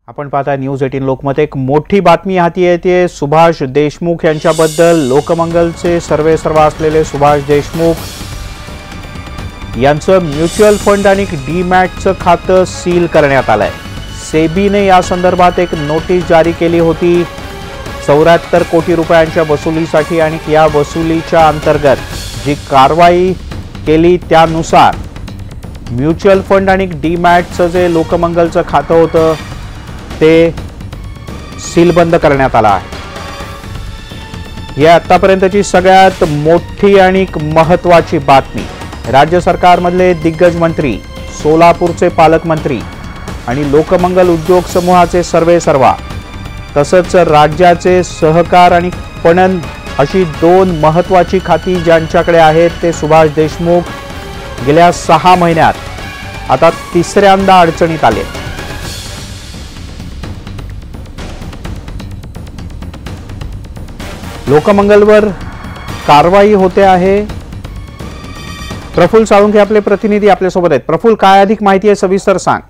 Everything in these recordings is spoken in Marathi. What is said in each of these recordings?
आपण पाहता न्यूज 18 लोकमत। एक मोठी बातमी हाती येते सुभाष देशमुख यांच्याबद्दल। लोकमंगलचे सर्वेसर्वा असलेले सुभाष देशमुख यांचं म्युच्युअल फंड आणि डीमॅटचं खातं सील करण्यात आलंय। सेबीने या संदर्भात एक नोटीस जारी केली होती। 74 कोटी रुपयांच्या वसुलीसाठी आणि या वसुलीच्या अंतर्गत जी कारवाई केली त्यानुसार म्युच्युअल फंड आणि डीमॅटचं जे लोकमंगलचं खातं होतं ते सीलबंद करण्यात आला आहे। या आतापर्यंतची सगळ्यात मोठी आणि महत्त्वाची बातमी। राज्य सरकारमधले दिग्गज मंत्री, सोलापूरचे पालकमंत्री आणि लोकमंगल उद्योग समूहाचे सर्वेसर्वा तसंच राज्याचे सहकार आणि पणन अशी दोन महत्त्वाची खाती ज्यांच्याकडे आहेत ते सुभाष देशमुख गेल्या 6 महिन्यात आता तिसऱ्यांदा अडचणीत आले। लोकमंगलवर कारवाई होते आहे। प्रफुल्ल साळुंखे आपले प्रतिनिधी आपल्या सोबत आहेत। प्रफुल्ल, काय अधिक माहिती आहे, सविस्तर सांग।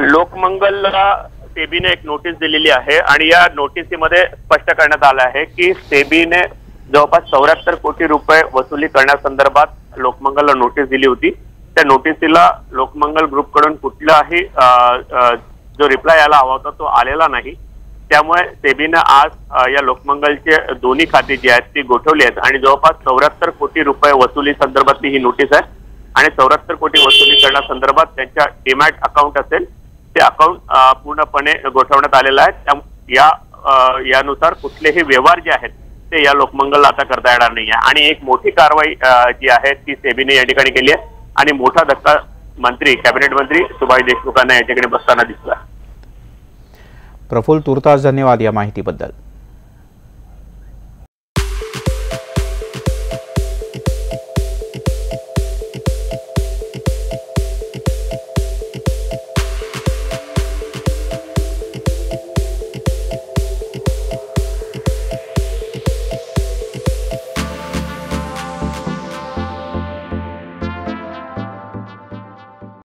लोकमंगलला सेबीने एक नोटीस दिलेली आहे आणि या नोटीसीमध्ये स्पष्ट करण्यात आलं आहे की सेबीने जवळपास 74 कोटी रुपये वसुली करण्यासंदर्भात लोकमंगलला नोटीस दिली होती। त्या नोटीसीला लोकमंगल ग्रुपकडून कुठलाही जो रिप्लाय यायला हवा होता तो आलेला नाही। त्यामुळे सेबीने आज या लोकमंगलचे दोन्ही खाती जी आहेत ती गोठवली आहेत आणि जवळपास 74 कोटी रुपये वसुली संदर्भातली ही नोटीस आहे आणि 74 कोटी वसुली करण्यासंदर्भात त्यांच्या डीमॅट अकाउंट असेल ते अकाउंट पूर्णपणे गोठवण्यात आलेलं आहे। यानुसार कुठलेही व्यवहार जे आहेत ते या लोकमंगलला आता करता येणार नाही आहे आणि एक मोठी कारवाई जी आहे ती सेबीने या ठिकाणी केली आहे आणि मोठा धक्का मंत्री, कॅबिनेट मंत्री सुभाष देशमुखांना या ठिकाणी बसताना दिसला। प्रफुल्ल, तुर्तास धन्यवाद या माहितीबद्दल।